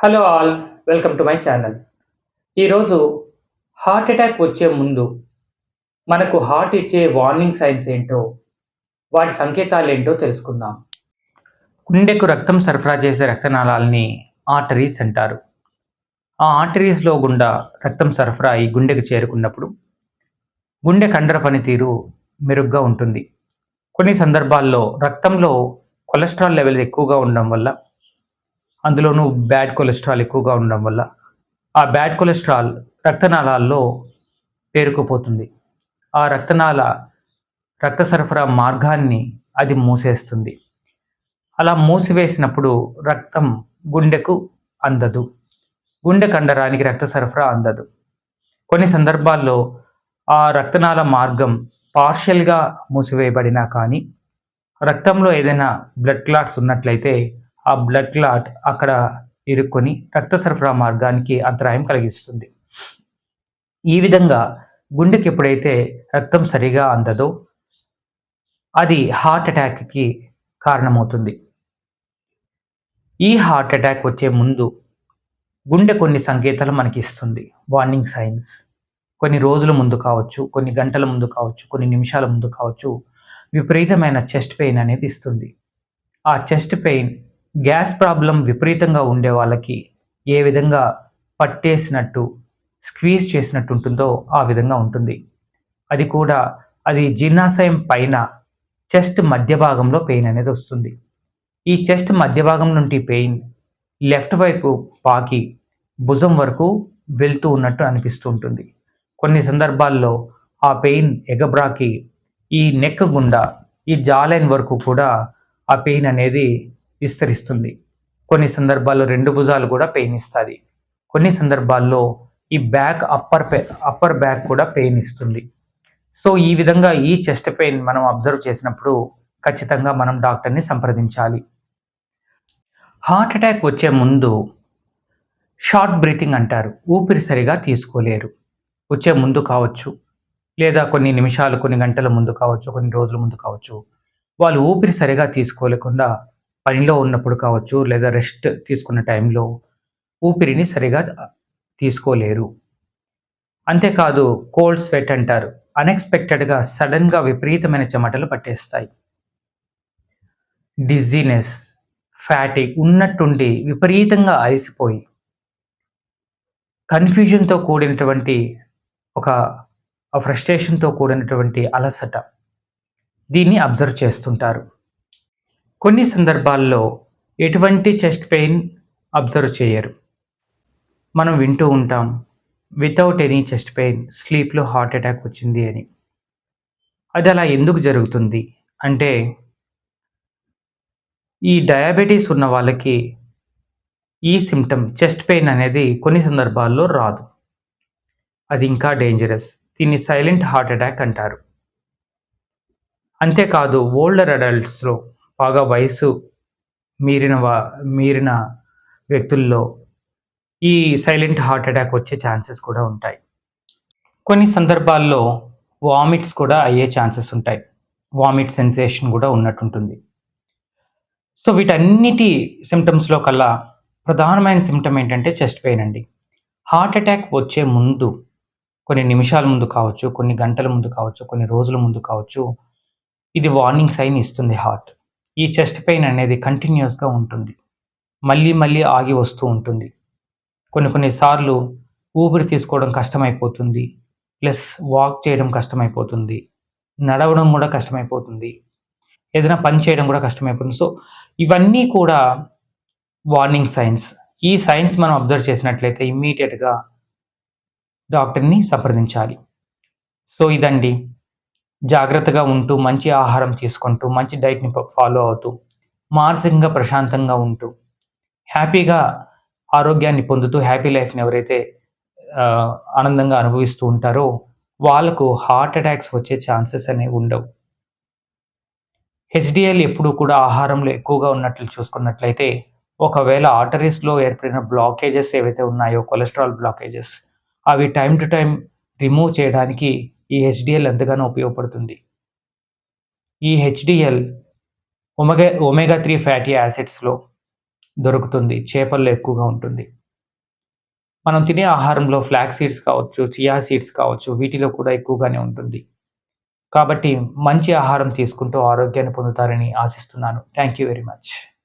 Hello all, welcome to my channel. ఈరోజు heart attack వచ్చే ముందు మనకు హార్ట్ ఇచ్చే వార్నింగ్ సైన్స్ ఏంటో, వాటి సంకేతాలేంటో తెలుసుకుందాం. గుండెకు రక్తం సరఫరా చేసే రక్తనాళాలని ఆర్టరీస్ అంటారు. ఆ ఆర్టరీస్‌లో గుండా రక్తం సరఫరా అయి గుండెకు చేరుకున్నప్పుడు గుండె కండర పనితీరు మెరుగ్గా ఉంటుంది. కొన్ని సందర్భాల్లో రక్తంలో కొలెస్ట్రాల్ లెవెల్ ఎక్కువగా ఉండడం వల్ల, అందులోనూ బ్యాడ్ కొలెస్ట్రాల్ ఎక్కువగా ఉండడం వల్ల ఆ బ్యాడ్ కొలెస్ట్రాల్ రక్తనాళాల్లో పేరుకుపోతుంది. ఆ రక్త సరఫరా మార్గాన్ని అది మూసేస్తుంది. అలా మూసివేసినప్పుడు రక్తం గుండెకు అందదు. గుండె కండరానికి రక్త సరఫరా అందదు. కొన్ని సందర్భాల్లో ఆ రక్తనాళ మార్గం పార్షియల్‌గా మూసివేయబడినా కానీ, రక్తంలో ఏదైనా బ్లడ్ క్లాట్స్ ఉన్నట్లయితే, ఆ బ్లడ్ క్లాట్ అక్కడ ఇరుక్కొని రక్త సరఫరా మార్గానికి అంతరాయం కలిగిస్తుంది. ఈ విధంగా గుండెకి ఎప్పుడైతే రక్తం సరిగా అందదో, అది హార్ట్ అటాక్‌కి కారణమవుతుంది. ఈ హార్ట్ అటాక్ వచ్చే ముందు గుండె కొన్ని సంకేతాలు మనకి ఇస్తుంది. Warning signs. కొన్ని రోజుల ముందు కావచ్చు, కొన్ని గంటల ముందు కావచ్చు, కొన్ని నిమిషాల ముందు కావచ్చు, విపరీతమైన చెస్ట్ పెయిన్ అనేది ఇస్తుంది. ఆ చెస్ట్ పెయిన్ గ్యాస్ ప్రాబ్లమ్ విపరీతంగా ఉండే వాళ్ళకి ఏ విధంగా పట్టేసినట్టు, స్క్వీజ్ చేసినట్టు ఉంటుందో ఆ విధంగా ఉంటుంది. అది కూడా అది జీర్ణాశయం పైన చెస్ట్ మధ్య భాగంలో పెయిన్ అనేది వస్తుంది. ఈ చెస్ట్ మధ్య భాగం నుండి పెయిన్ లెఫ్ట్ వైపు పాకి భుజం వరకు వెళ్తూ ఉన్నట్టు అనిపిస్తూ ఉంటుంది. కొన్ని సందర్భాల్లో ఆ పెయిన్ ఎగబ్రాకి ఈ నెక్ గుండా ఈ జా లైన్ వరకు కూడా ఆ పెయిన్ అనేది విస్తరిస్తుంది. కొన్ని సందర్భాల్లో 2 భుజాలు కూడా పెయిన్ ఇస్తాది. కొన్ని సందర్భాల్లో ఈ అప్పర్ బ్యాక్ కూడా పెయిన్ ఇస్తుంది. సో, ఈ విధంగా ఈ చెస్ట్ పెయిన్ మనం అబ్జర్వ్ చేసినప్పుడు ఖచ్చితంగా మనం డాక్టర్‌ని సంప్రదించాలి. హార్ట్ అటాక్ వచ్చే ముందు షార్ట్ బ్రీతింగ్ అంటారు. ఊపిరి సరిగా తీసుకోలేరు. వచ్చే ముందు కావచ్చు, లేదా కొన్ని నిమిషాలు, కొన్ని గంటల ముందు కావచ్చు, కొన్ని రోజుల ముందు కావచ్చు. వాళ్ళు ఊపిరి సరిగా తీసుకోలేకుండా పనిలో ఉన్నప్పుడు కావచ్చు, లేదా రెస్ట్ తీసుకున్న టైంలో ఊపిరిని సరిగా తీసుకోలేరు. అంతేకాదు కోల్డ్ స్వెట్ అంటారు. అన్‌ఎక్స్‌పెక్టెడ్‌గా సడెన్‌గా విపరీతమైన చెమటలు పట్టేస్తాయి. డిజ్జీనెస్, ఫ్యాటిగ్ ఉన్నట్టుండి విపరీతంగా అలసిపోయి, కన్‌ఫ్యూజన్‌తో కూడినటువంటి ఒక ఫ్రస్ట్రేషన్‌తో కూడినటువంటి అలసట. దీన్ని అబ్జర్వ్ చేస్తుంటారు. కొన్ని సందర్భాల్లో ఎటువంటి చెస్ట్ పెయిన్ అబ్జర్వ్ చేయరు. మనం వింటూ ఉంటాం, వితౌట్ ఎనీ చెస్ట్ పెయిన్ స్లీప్‌లో హార్ట్ అటాక్ వచ్చింది అని. అది అలా ఎందుకు జరుగుతుంది అంటే, ఈ డయాబెటిస్ ఉన్న వాళ్ళకి ఈ సింప్టమ్ చెస్ట్ పెయిన్ అనేది కొన్ని సందర్భాల్లో రాదు. అది ఇంకా డేంజరస్. దీన్ని సైలెంట్ హార్ట్ అటాక్ అంటారు. అంతేకాదు ఓల్డర్ అడల్ట్స్‌లో బాగా వయసు మీరిన వా మీరిన వ్యక్తుల్లో ఈ సైలెంట్ హార్ట్ అటాక్ వచ్చే ఛాన్సెస్ కూడా ఉంటాయి. కొన్ని సందర్భాల్లో వామిట్స్ కూడా అయ్యే ఛాన్సెస్ ఉంటాయి. వామిట్ సెన్సేషన్ కూడా ఉన్నట్టుంటుంది. సో, వీటన్నిటి సింప్టమ్స్‌లో కల్లా ప్రధానమైన సింప్టమ్ ఏంటంటే చెస్ట్ పెయిన్ అండి. హార్ట్ అటాక్ వచ్చే ముందు కొన్ని నిమిషాల ముందు కావచ్చు, కొన్ని గంటల ముందు కావచ్చు, కొన్ని రోజుల ముందు కావచ్చు, ఇది వార్నింగ్ సైన్ ఇస్తుంది హార్ట్. ఈ చెస్ట్ పెయిన్ అనేది కంటిన్యూయస్‌గా ఉంటుంది. మళ్ళీ మళ్ళీ ఆగి వస్తూ ఉంటుంది. కొన్ని కొన్ని సార్లు ఊపిరి తీసుకోవడం కష్టమైపోతుంది. ప్లస్ వాక్ చేయడం కష్టమైపోతుంది. నడవడం కూడా కష్టమైపోతుంది. ఏదైనా పని చేయడం కూడా కష్టమైపోతుంది. సో, ఇవన్నీ కూడా వార్నింగ్ సైన్స్. ఈ సైన్స్ మనం అబ్జర్వ్ చేసినట్లయితే ఇమ్మీడియేట్‌గా డాక్టర్‌ని సంప్రదించాలి. సో, ఇదండి. జాగ్రత్తగా ఉంటూ, మంచి ఆహారం తీసుకుంటూ, మంచి డైట్‌ని ఫాలో అవుతూ, మానసికంగా ప్రశాంతంగా ఉంటూ, హ్యాపీగా ఆరోగ్యాన్ని పొందుతూ, హ్యాపీ లైఫ్‌ని ఎవరైతే ఆనందంగా అనుభవిస్తూ ఉంటారో, వాళ్ళకు హార్ట్ అటాక్స్ వచ్చే ఛాన్సెస్ అనేవి ఉండవు. హెచ్‌డీఎల్ ఎప్పుడూ కూడా ఆహారంలో ఎక్కువగా ఉన్నట్లు చూసుకున్నట్లయితే, ఒకవేళ ఆర్టరీస్‌లో ఏర్పడిన బ్లాకేజెస్ ఏవైతే ఉన్నాయో, కొలెస్ట్రాల్ బ్లాకేజెస్, అవి టైమ్ టు టైమ్ రిమూవ్ చేయడానికి ఈ హెచ్‌డీఎల్ ఎంతగానో ఉపయోగపడుతుంది. ఈ హెచ్‌డీఎల్ ఒమెగా 3 ఫ్యాటీ యాసిడ్స్‌లో దొరుకుతుంది. చేపల్లో ఎక్కువగా ఉంటుంది. మనం తినే ఆహారంలో ఫ్లాక్స్ సీడ్స్ కావచ్చు, చియా సీడ్స్ కావచ్చు, వీటిలో కూడా ఎక్కువగానే ఉంటుంది. కాబట్టి మంచి ఆహారం తీసుకుంటూ ఆరోగ్యాన్ని పొందుతారని ఆశిస్తున్నాను. Thank you very much.